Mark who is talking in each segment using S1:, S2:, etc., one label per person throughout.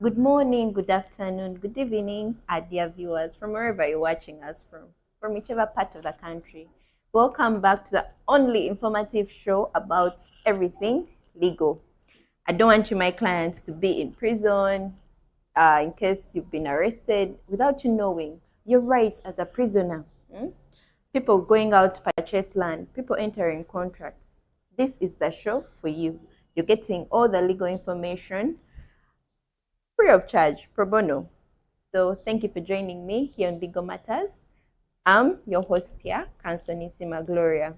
S1: Good morning, good afternoon, good evening, our dear viewers, from wherever you're watching us from whichever part of the country. Welcome back to the only informative show about everything legal. I don't want you, my clients, to be in prison in case you've been arrested without you knowing your rights as a prisoner. People going out to purchase land, people entering contracts. This is the show for you. You're getting all the legal information free of charge, pro bono. So thank you for joining me here on Legal Matters. I'm your host here, Cansonisima Gloria.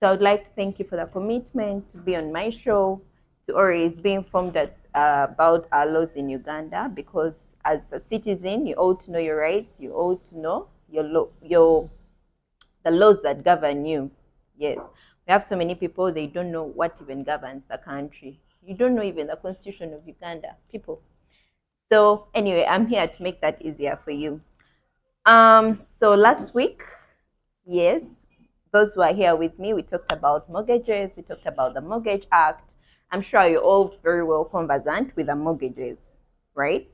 S1: So I would like to thank you for the commitment to be on my show, to always be informed about our laws in Uganda, because as a citizen, you ought to know your rights, you ought to know the laws that govern you. Yes, we have so many people, they don't know what even governs the country. You don't know even the constitution of Uganda, people. So anyway, I'm here to make that easier for you. So last week, yes, those who are here with me, we talked about mortgages, we talked about the Mortgage Act. I'm sure you're all very well conversant with the mortgages, right?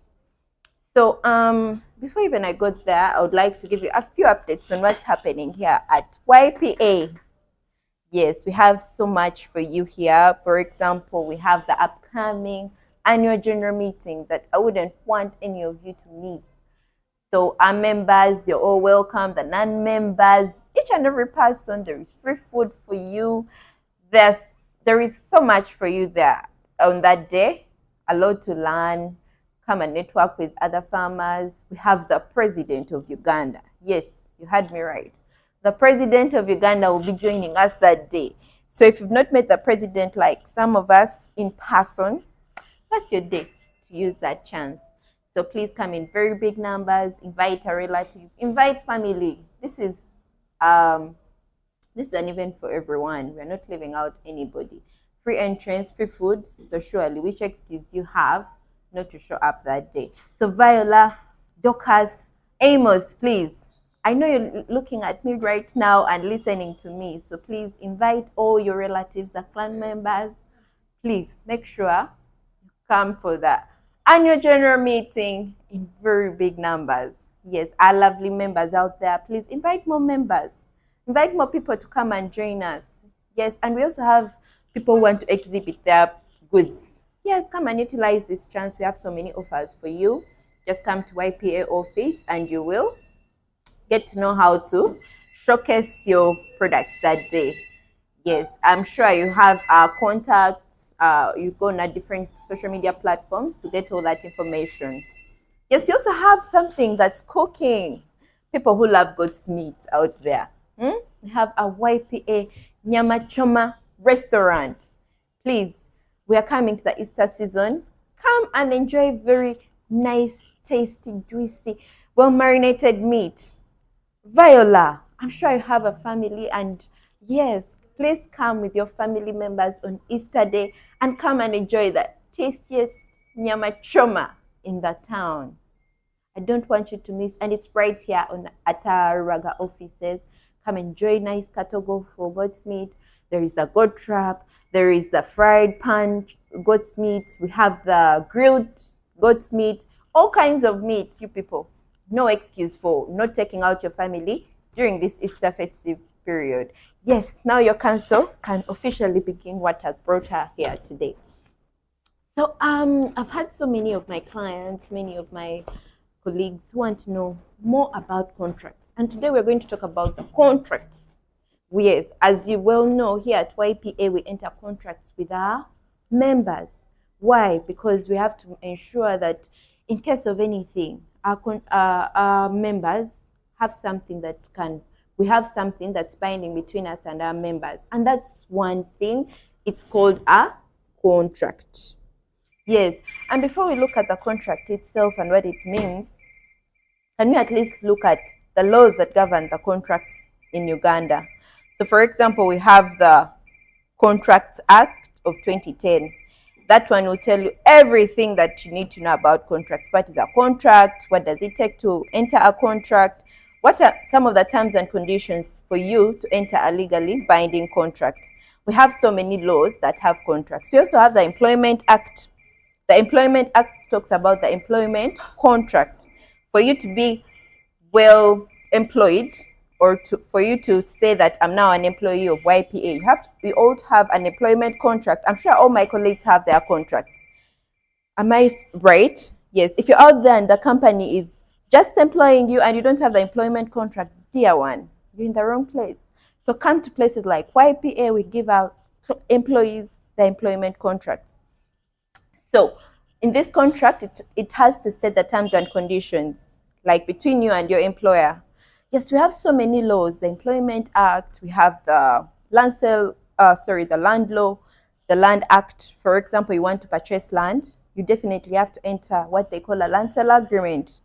S1: So before even I go there, I would like to give you a few updates on what's happening here at YPA. Yes, we have so much for you here. For example, we have the upcoming annual general meeting that I wouldn't want any of you to miss. So our members, you're all welcome. The non-members, each and every person, there is free food for you. There is so much for you there on that day. Allowed to learn, come and network with other farmers. We have the president of Uganda. Yes, you heard me right. The president of Uganda will be joining us that day. So if you've not met the president like some of us in person, that's your day to use that chance. So please come in very big numbers, invite a relative, invite family. This is an event for everyone. We're not leaving out anybody. Free entrance, free food. So surely, which excuse do you have not to show up that day? So Viola, Dorcas, Amos, please. I know you're looking at me right now and listening to me. So please invite all your relatives, the clan members. Please make sure you come for the annual general meeting in very big numbers. Yes, our lovely members out there, please invite more members. Invite more people to come and join us. Yes, and we also have people who want to exhibit their goods. Yes, come and utilize this chance. We have so many offers for you. Just come to YPA office and you will get to know how to showcase your products that day. Yes, I'm sure you have contacts. You go on different social media platforms to get all that information. Yes, you also have something that's cooking. People who love goat's meat out there. We have a YPA Nyama Choma restaurant. Please, we are coming to the Easter season. Come and enjoy very nice, tasty, juicy, well-marinated meat. Viola, I'm sure you have a family, and yes, please come with your family members on Easter Day and come and enjoy the tastiest nyama choma in the town. I don't want you to miss, and it's right here at our Raga offices. Come enjoy nice katogo for goat's meat. There is the goat trap. There is the fried pan goat's meat. We have the grilled goat's meat. All kinds of meat, you people. No excuse for not taking out your family during this Easter festive period. Yes, now your council can officially begin what has brought her here today. So I've had so many of my clients, many of my colleagues who want to know more about contracts. And today we're going to talk about the contracts. Yes, as you well know, here at YPA, we enter contracts with our members. Why? Because we have to ensure that in case of anything, our members have something we have something that's binding between us and our members. And that's one thing. It's called a contract. Yes, and before we look at the contract itself and what it means, can we at least look at the laws that govern the contracts in Uganda? So for example, we have the Contracts Act of 2010. That one will tell you everything that you need to know about contracts. What is a contract? What does it take to enter a contract? What are some of the terms and conditions for you to enter a legally binding contract? We have so many laws that have contracts. We also have the Employment Act The Employment Act talks about the employment contract. For you to be well employed, or for you to say that I'm now an employee of YPA, we all have an employment contract. I'm sure all my colleagues have their contracts. Am I right? Yes. If you're out there and the company is just employing you and you don't have the employment contract, dear one, you're in the wrong place. So come to places like YPA. We give our employees the employment contracts. So in this contract, it has to state the terms and conditions, like between you and your employer. Yes, we have so many laws: the Employment Act, we have the the Land Law, the Land Act. For example, you want to purchase land, you definitely have to enter what they call a land sale agreement.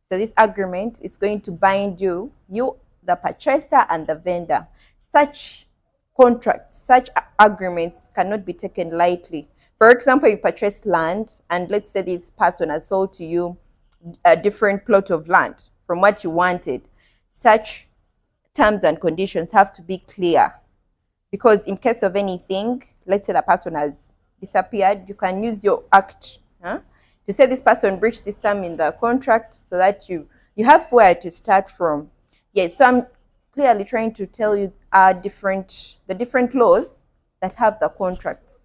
S1: So this agreement is going to bind you, the purchaser and the vendor. Such contracts, such agreements cannot be taken lightly. For example, you purchase land and let's say this person has sold to you a different plot of land from what you wanted. Such terms and conditions have to be clear, because in case of anything, let's say the person has disappeared, you can use your act to say this person breached this term in the contract, so that you have where to start from. Yes, so I'm clearly trying to tell you the different laws that have the contracts.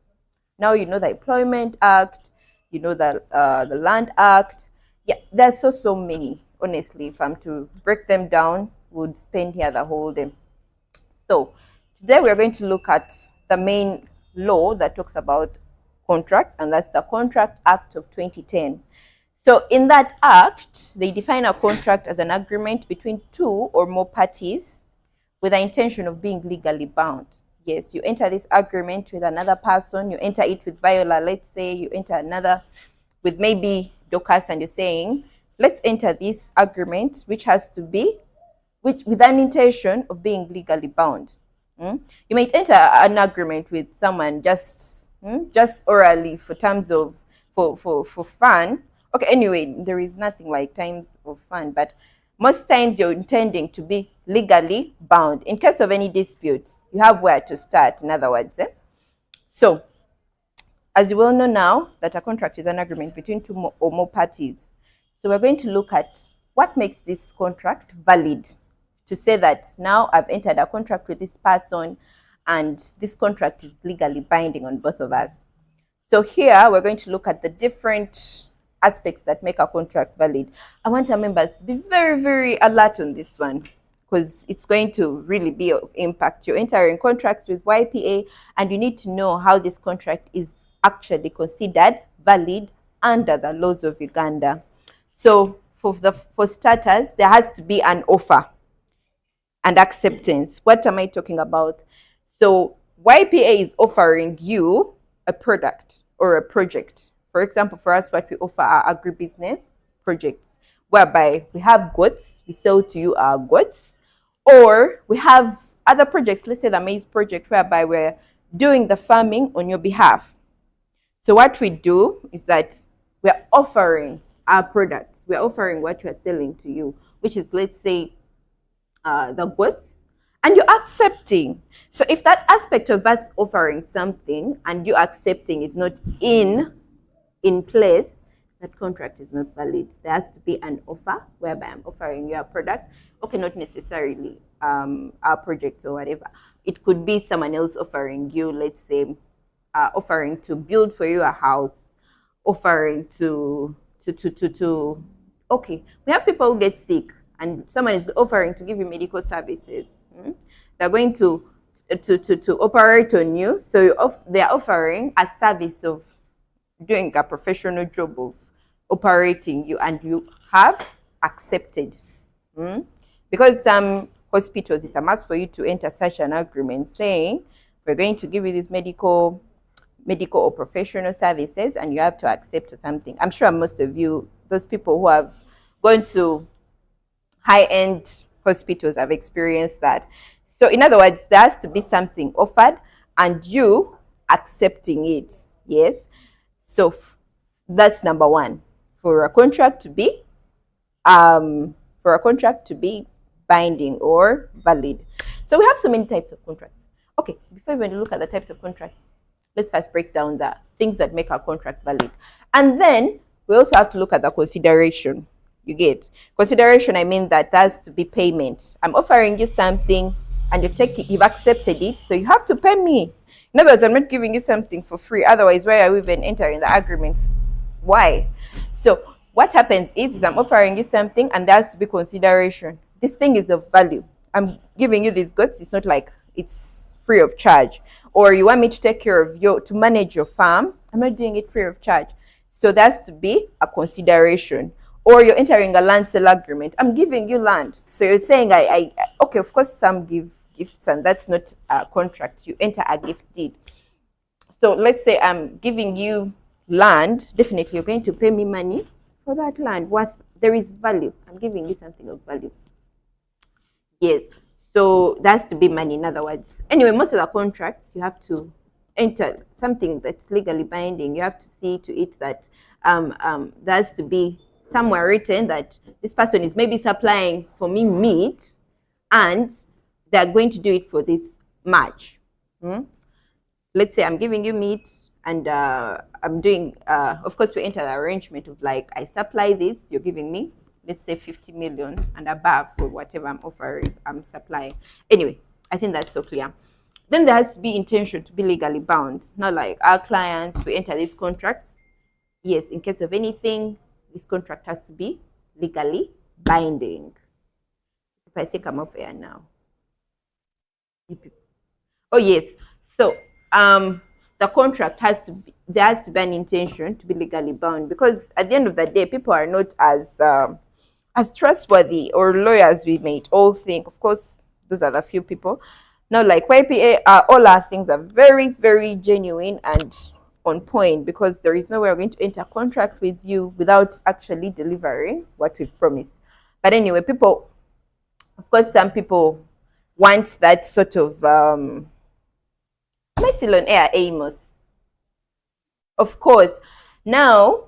S1: Now you know the Employment Act, you know the Land Act. Yeah, there's so many. Honestly, if I'm to break them down, we'd spend here the whole day. So today we're going to look at the main law that talks about contracts, and that's the Contract Act of 2010. So in that act, they define a contract as an agreement between two or more parties with the intention of being legally bound. Yes, you enter this agreement with another person, you enter it with Viola, let's say you enter another with maybe Dorcas, and you're saying, let's enter this agreement, which has to be with an intention of being legally bound. You might enter an agreement with someone just orally for terms of for fun. Okay, anyway, there is nothing like times of fun, but most times you're intending to be legally bound. In case of any dispute, you have where to start, in other words. So, as you well know now, that a contract is an agreement between two or more parties. So we're going to look at what makes this contract valid, to say that now I've entered a contract with this person and this contract is legally binding on both of us. So here we're going to look at the different aspects that make a contract valid. I want our members to be very, very alert on this one, because it's going to really be of impact. You're entering contracts with YPA and you need to know how this contract is actually considered valid under the laws of Uganda. So for starters, there has to be an offer and acceptance. What am I talking about? So YPA is offering you a product or a project. For example, for us, what we offer are agribusiness projects, whereby we have goats, we sell to you our goats, or we have other projects, let's say the maize project, whereby we're doing the farming on your behalf. So what we do is that we're offering our products, we're offering what we're selling to you, which is, let's say, the goods, and you're accepting. So if that aspect of us offering something and you accepting is not in place, that contract is not valid. There has to be an offer whereby I'm offering you a product. Okay, not necessarily our project or whatever. It could be someone else offering you, let's say, offering to build for you a house, offering to okay, we have people who get sick and someone is offering to give you medical services. They're going to operate on you, so they're offering a service of doing a professional job of operating you, and you have accepted. Because some hospitals, it's a must for you to enter such an agreement saying, we're going to give you these medical or professional services, and you have to accept something. I'm sure most of you, those people who have gone to high-end hospitals, have experienced that. So in other words, there has to be something offered and you accepting it. Yes. So that's number one. For a contract to be binding or valid. So we have so many types of contracts. Okay, before we look at the types of contracts, Let's first break down the things that make our contract valid. And then we also have to look at the consideration. You get consideration, I mean that has to be payment. I'm offering you something and you've accepted it, so you have to pay me. In other words, I'm not giving you something for free. Otherwise, why are we even entering the agreement? Why? So what happens is I'm offering you something and there has to be consideration. This thing is of value. I'm giving you these goods. It's not like it's free of charge. Or you want me to take care of to manage your farm. I'm not doing it free of charge. So there has to be a consideration. Or you're entering a land sale agreement. I'm giving you land. So you're saying, okay, of course, some give gifts, and that's not a contract. You enter a gift deed. So let's say I'm giving you land. Definitely, you're going to pay me money for that land. There is value. I'm giving you something of value. Yes. So that has to be money, in other words. Anyway, most of the contracts, you have to enter something that's legally binding. You have to see to it that there has to be somewhere written that this person is maybe supplying for me meat and they're going to do it for this much. Let's say I'm giving you meat and I'm doing, of course, we enter the arrangement of like, I supply this, you're giving me, let's say 50 million and above for whatever I'm offering, I'm supplying. Anyway, I think that's so clear. Then there has to be intention to be legally bound. Not like our clients, we enter these contracts. Yes, in case of anything, this contract has to be legally binding. If I think I'm off air now. Oh yes. So the contract there has to be an intention to be legally bound, because at the end of the day, people are not as trustworthy or lawyers we might all think. Of course, those are the few people. Now, like YPA, all our things are very, very genuine and on point, because there is no way we're going to enter a contract with you without actually delivering what we've promised. But anyway, people, of course, some people want that sort of, am I still on air, Amos? Of course. Now,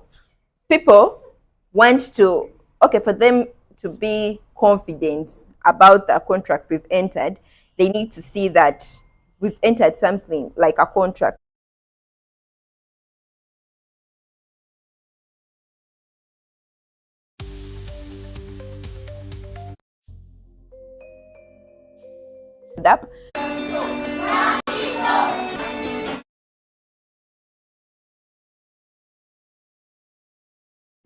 S1: people want to, okay, for them to be confident about the contract we've entered, they need to see that we've entered something like a contract. Up.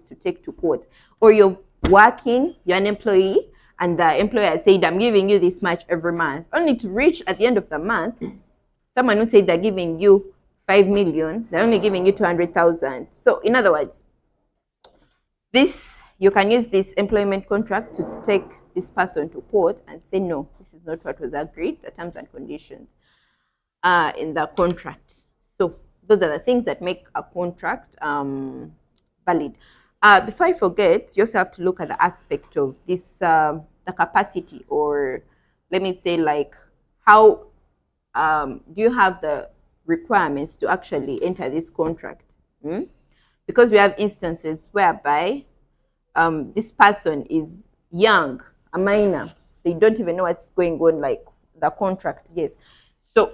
S1: To take to court, or you're working, you're an employee, and the employer said, I'm giving you this much every month, only to reach at the end of the month, someone who said they're giving you 5 million, they're only giving you 200,000. So in other words, you can use this employment contract to take this person to court and say, no, this is not what was agreed, the terms and conditions in the contract. So those are the things that make a contract valid. Before I forget, you also have to look at the aspect of this, the capacity, or let me say, like, how do you have the requirements to actually enter this contract? Because we have instances whereby this person is young, a minor, they don't even know what's going on, like the contract. Yes. So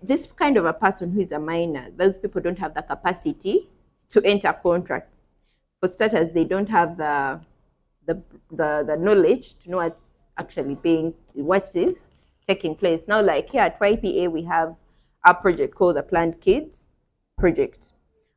S1: this kind of a person who is a minor, those people don't have the capacity to enter contracts. For starters, they don't have the knowledge to know what's actually what is taking place. Now, like here at YPA, we have a project called the Planned Kids Project.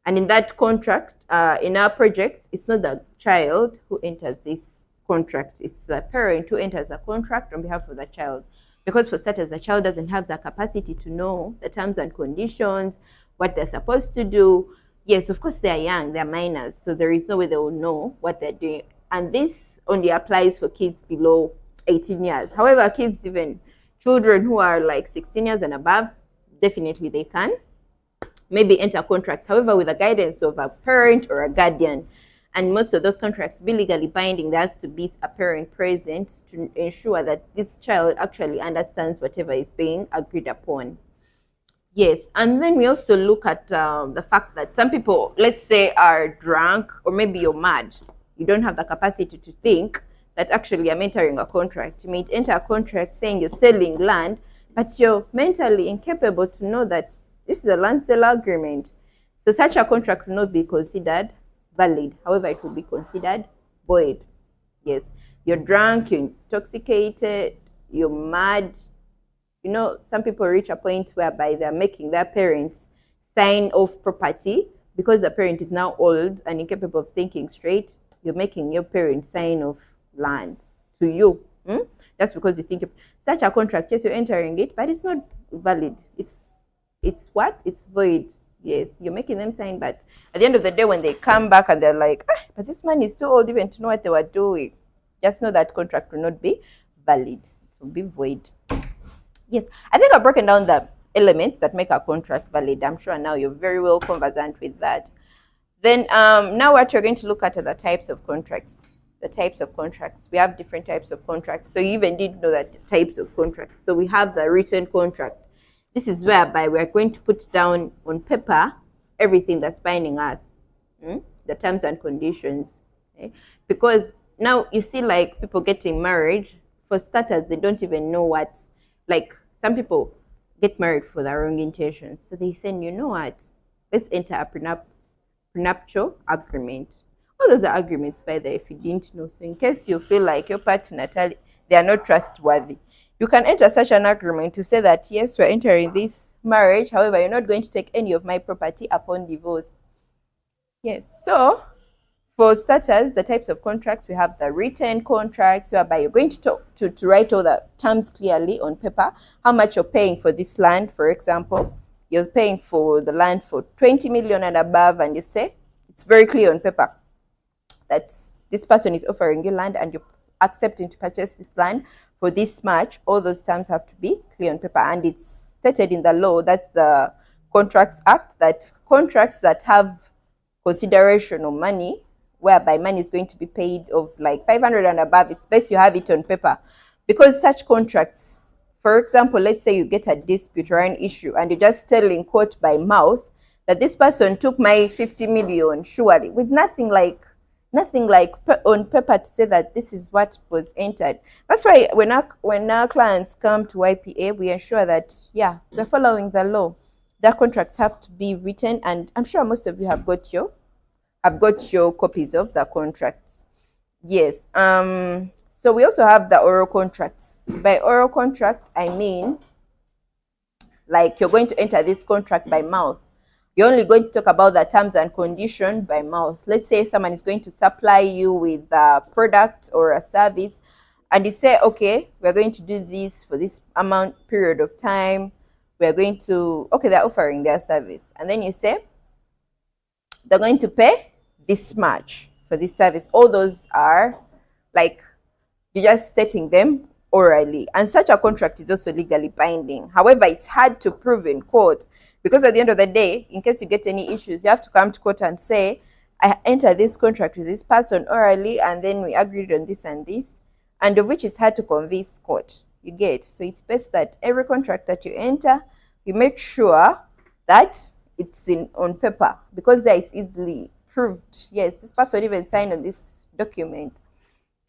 S1: And in that contract, in our project, it's not the child who enters this contract. It's the parent who enters the contract on behalf of the child. Because for starters, the child doesn't have the capacity to know the terms and conditions, what they're supposed to do. Yes, of course, they're young, they're minors, so there is no way they will know what they're doing. And this only applies for kids below 18 years. However, children who are like 16 years and above, definitely they can maybe enter contracts. However, with the guidance of a parent or a guardian. And most of those contracts to be legally binding, there has to be a parent present to ensure that this child actually understands whatever is being agreed upon. Yes, and then we also look at the fact that some people, let's say, are drunk, or maybe you're mad. You don't have the capacity to think that actually I'm entering a contract. You may enter a contract saying you're selling land, but you're mentally incapable to know that This is a land sale agreement. So such a contract will not be considered valid. However, it will be considered void. Yes, you're drunk, you're intoxicated, you're mad. You know, some people reach a point whereby they're making their parents sign off property because the parent is now old and incapable of thinking straight. You're making your parents sign off land to you. Just because you think such a contract, yes, you're entering it, but it's not valid. It's what? It's void. Yes, you're making them sign, but at the end of the day, when they come back and they're like, but this man is too old even to know what they were doing, just know that contract will not be valid. It will be void. Yes, I think I've broken down the elements that make a contract valid. I'm sure now you're very well conversant with that. Then now what we're going to look at are the types of contracts. The types of contracts. We have different types of contracts. So you even didn't know that the types of contracts. So we have the written contract. This is whereby we're going to put down on paper everything that's binding us, the terms and conditions. Okay? Because now you see, like, people getting married, for starters, they don't even know what, like, some people get married for the wrong intentions. So they say, you know what, let's enter a prenuptial agreement. All those are agreements, by the way, if you didn't know. So in case you feel like your partner, they are not trustworthy, you can enter such an agreement to say that, yes, we're entering this marriage. However, you're not going to take any of my property upon divorce. Yes. So for starters, the types of contracts, we have the written contracts, whereby you're going to write all the terms clearly on paper. How much you're paying for this land, for example. You're paying for the land for 20 million and above, and you say, it's very clear on paper that this person is offering you land and you're accepting to purchase this land for this much. All those terms have to be clear on paper, and it's stated in the law, that's the Contracts Act, that contracts that have consideration of money, whereby money is going to be paid of like 500 and above, it's best you have it on paper. Because such contracts, for example, let's say you get a dispute or an issue and you're just telling court by mouth that this person took my 50 million, surely, with nothing like on paper to say that this is what was entered. That's why when our clients come to YPA, we ensure that, yeah, we're following the law. Their contracts have to be written, and I'm sure most of you have got your copies of the contracts. Yes. So we also have the oral contracts. By oral contract, I mean, like, you're going to enter this contract by mouth. You're only going to talk about the terms and conditions by mouth. Let's say someone is going to supply you with a product or a service, and you say, okay, we're going to do this for this period of time. We're going to, okay, they're offering their service. And then you say, they're going to pay this much for this service. All those are, like, you're just stating them orally. And such a contract is also legally binding. However, it's hard to prove in court, because at the end of the day, in case you get any issues, you have to come to court and say, I entered this contract with this person orally, and then we agreed on this and this, and of which it's hard to convince court. You get? So it's best that every contract that you enter, you make sure that it's on paper, because there it's easily proved. Yes, this person even signed on this document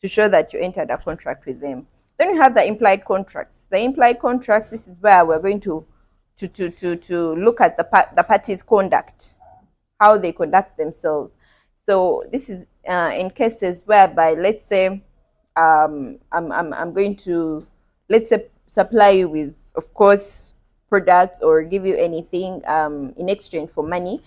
S1: to show that you entered a contract with them. Then we have the implied contracts. The implied contracts, this is where we're going to look at the parties' conduct, how they conduct themselves. So this is in cases whereby, let's say, I'm going to, let's say, supply you with, of course, products or give you anything in exchange for money.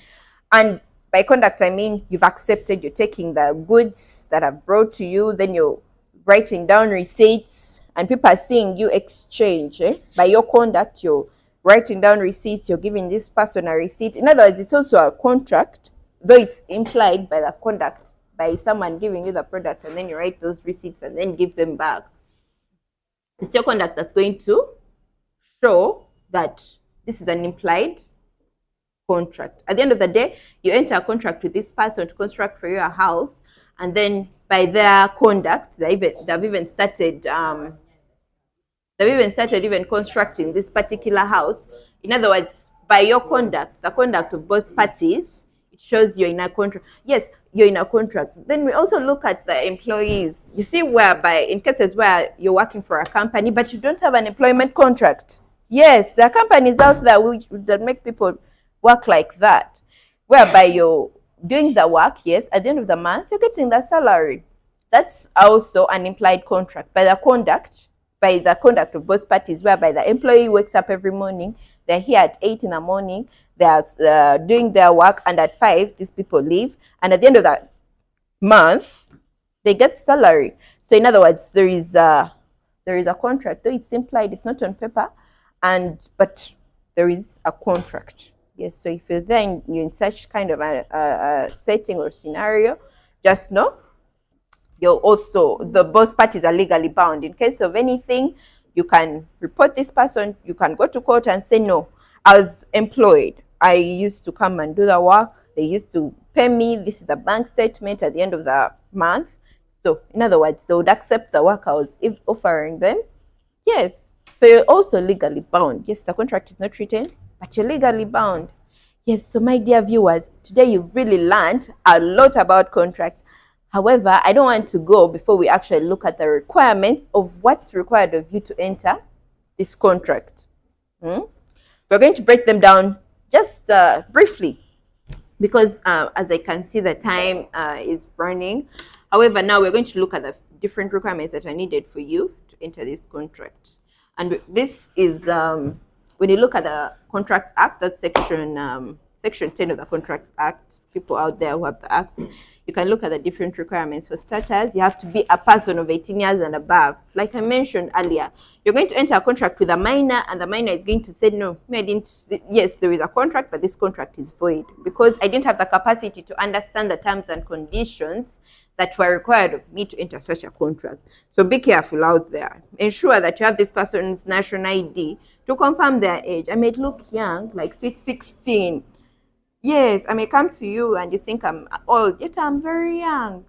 S1: And by conduct, I mean you've accepted, you're taking the goods that I've brought to you, then you're writing down receipts, and people are seeing you exchange. By your conduct, you're writing down receipts, you're giving this person a receipt. In other words, it's also a contract, though it's implied by the conduct, by someone giving you the product, and then you write those receipts and then give them back. It's your conduct that's going to show that this is an implied contract. At the end of the day, you enter a contract with this person to construct for you a house, and then by their conduct, they've even started even constructing this particular house. In other words, by your conduct, the conduct of both parties, it shows you're in a contract. Yes, you're in a contract. Then we also look at the employees. You see, whereby in cases where you're working for a company but you don't have an employment contract, Yes, there are companies out there that make people work like that, whereby you're doing the work, yes, at the end of the month, you're getting the salary. That's also an implied contract by the conduct of both parties, whereby the employee wakes up every morning, they're here at 8 in the morning, they're doing their work, and at 5, these people leave, and at the end of that month, they get salary. So in other words, there is a contract, though it's implied, it's not on paper, but there is a contract. Yes, so if you're in such kind of a setting or scenario, just know you're also, the both parties are legally bound. In case of anything, you can report this person, you can go to court and say, no, I was employed, I used to come and do the work, they used to pay me, this is the bank statement at the end of the month. So in other words, they would accept the work I was offering them. Yes, so you're also legally bound. Yes, the contract is not written, but you're legally bound. Yes, so my dear viewers, today you've really learned a lot about contracts. However, I don't want to go before we actually look at the requirements of what's required of you to enter this contract. We're going to break them down just briefly, because as I can see, the time is running. However, now we're going to look at the different requirements that are needed for you to enter this contract. And this is, when you look at the Contracts Act, that's section 10 of the Contracts Act, people out there who have the act, you can look at the different requirements. For starters, you have to be a person of 18 years and above. Like I mentioned earlier, you're going to enter a contract with a minor, and the minor is going to say, no, yes, there is a contract, but this contract is void because I didn't have the capacity to understand the terms and conditions that were required of me to enter such a contract. So be careful out there. Ensure that you have this person's national ID to confirm their age. I may look young, like sweet 16. Yes, I may come to you and you think I'm old, yet I'm very young.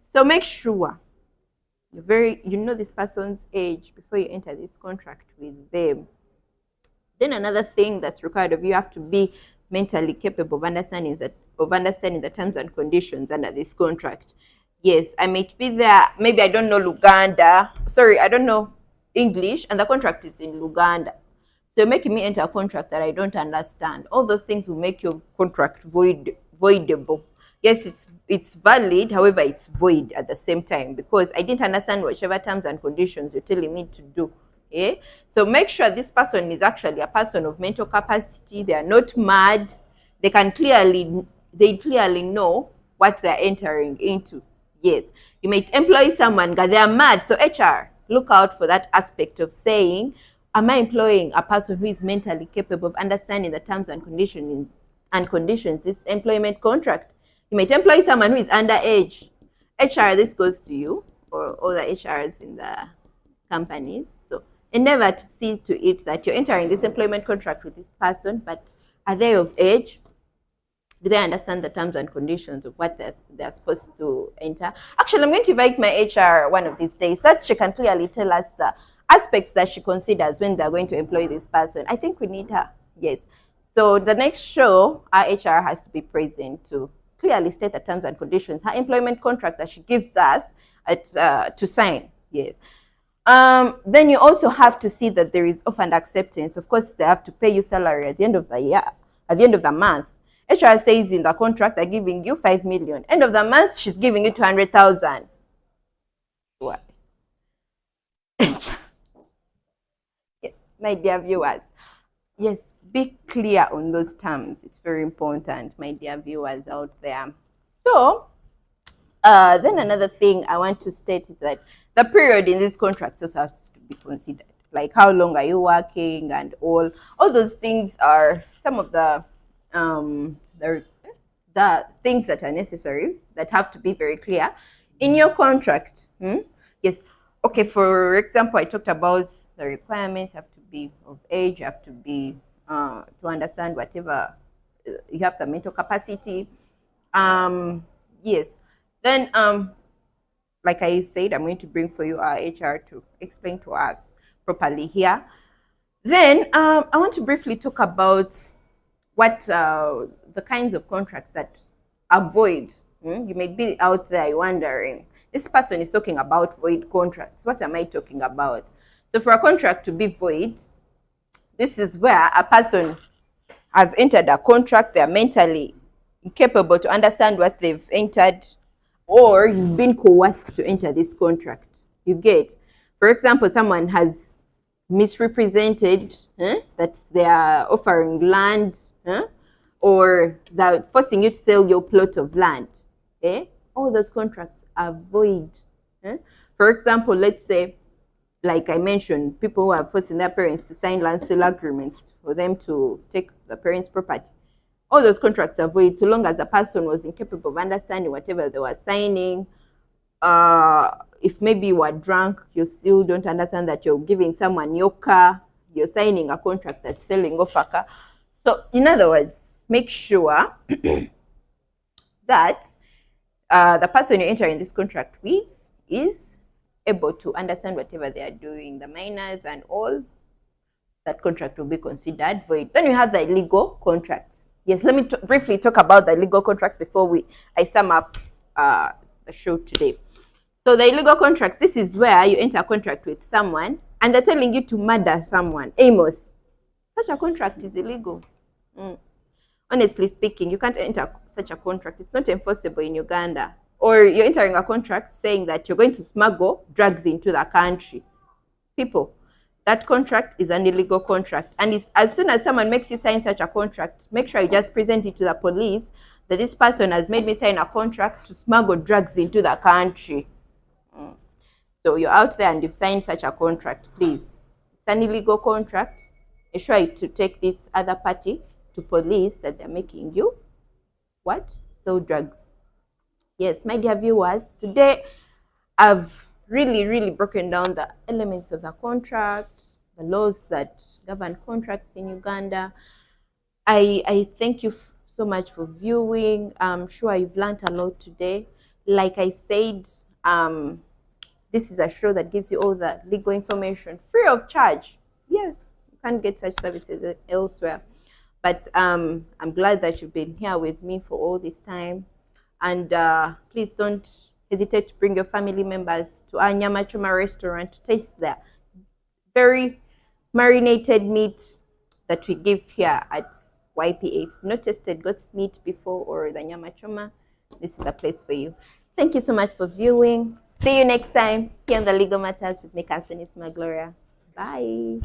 S1: So make sure you know this person's age before you enter this contract with them. Then another thing that's required of you, have to be mentally capable of understanding the terms and conditions under this contract. Yes, I might be there. Maybe I don't know Luganda. Sorry, I don't know English, and the contract is in Luganda. So you're making me enter a contract that I don't understand. All those things will make your contract voidable. Yes, it's valid, however, it's void at the same time because I didn't understand whichever terms and conditions you're telling me to do. Yeah? So make sure this person is actually a person of mental capacity. They are not mad. They clearly know what they're entering into. Yes, you might employ someone, but they are mad. So HR, look out for that aspect of saying, am I employing a person who is mentally capable of understanding the terms and conditions this employment contract? You might employ someone who is underage. HR, this goes to you or all the HRs in the companies. So endeavor to see to it that you're entering this employment contract with this person, but are they of age? Do they understand the terms and conditions of what they're supposed to enter? Actually, I'm going to invite my HR one of these days so that she can clearly tell us the aspects that she considers when they're going to employ this person. I think we need her. Yes. So the next show, our HR has to be present to clearly state the terms and conditions, her employment contract that she gives us to sign. Yes. Then you also have to see that there is offer and acceptance. Of course, they have to pay you salary at the end of the year, at the end of the month. HR says in the contract they're giving you 5 million. End of the month, she's giving you 200,000. Why? Yes, my dear viewers. Yes, be clear on those terms. It's very important, my dear viewers out there. So, then another thing I want to state is that the period in this contract also has to be considered. Like how long are you working and all those things are some of the things that are necessary that have to be very clear in your contract. Yes. Okay, for example, I talked about the requirements. You have to be of age, you have to be to understand whatever, you have the mental capacity. Yes. Then like I said, I'm going to bring for you our HR to explain to us properly here. Then I want to briefly talk about what the kinds of contracts that are void. You may be out there wondering, this person is talking about void contracts. What am I talking about? So for a contract to be void, This is where a person has entered a contract, they're mentally incapable to understand what they've entered, or you've been coerced to enter this contract. You get, for example, someone has misrepresented that they are offering land, or they're forcing you to sell your plot of land. All those contracts are void. For example, let's say, like I mentioned, people who are forcing their parents to sign land sale agreements for them to take the parents' property. All those contracts are void so long as the person was incapable of understanding whatever they were signing. If maybe you are drunk, you still don't understand that you're giving someone your car, you're signing a contract that's selling off a car. So, in other words, make sure that the person you're entering this contract with is able to understand whatever they are doing, the minors and all. That contract will be considered void. Then you have the illegal contracts. Yes, let me briefly talk about the illegal contracts before I sum up the show today. So the illegal contracts, this is where you enter a contract with someone and they're telling you to murder someone. Amos, such a contract is illegal. Honestly speaking, you can't enter such a contract. It's not enforceable in Uganda. Or you're entering a contract saying that you're going to smuggle drugs into the country. People, that contract is an illegal contract. And as soon as someone makes you sign such a contract, make sure you just present it to the police that this person has made me sign a contract to smuggle drugs into the country. So you're out there and you've signed such a contract, please. It's an illegal contract. Make sure to take this other party to police that they're making you what? Sell drugs. Yes, my dear viewers, today I've really broken down the elements of the contract, the laws that govern contracts in Uganda. I thank you so much for viewing. I'm sure you've learned a lot today. Like I said, this is a show that gives you all the legal information free of charge. Yes, you can't get such services elsewhere. But I'm glad that you've been here with me for all this time. And please don't hesitate to bring your family members to our Nyama Choma restaurant to taste the very marinated meat that we give here at YPA. If you've not tasted goat's meat before or the Nyama Choma, this is the place for you. Thank you so much for viewing. See you next time here on The Legal Matters with me, Cancionisma Gloria. Bye.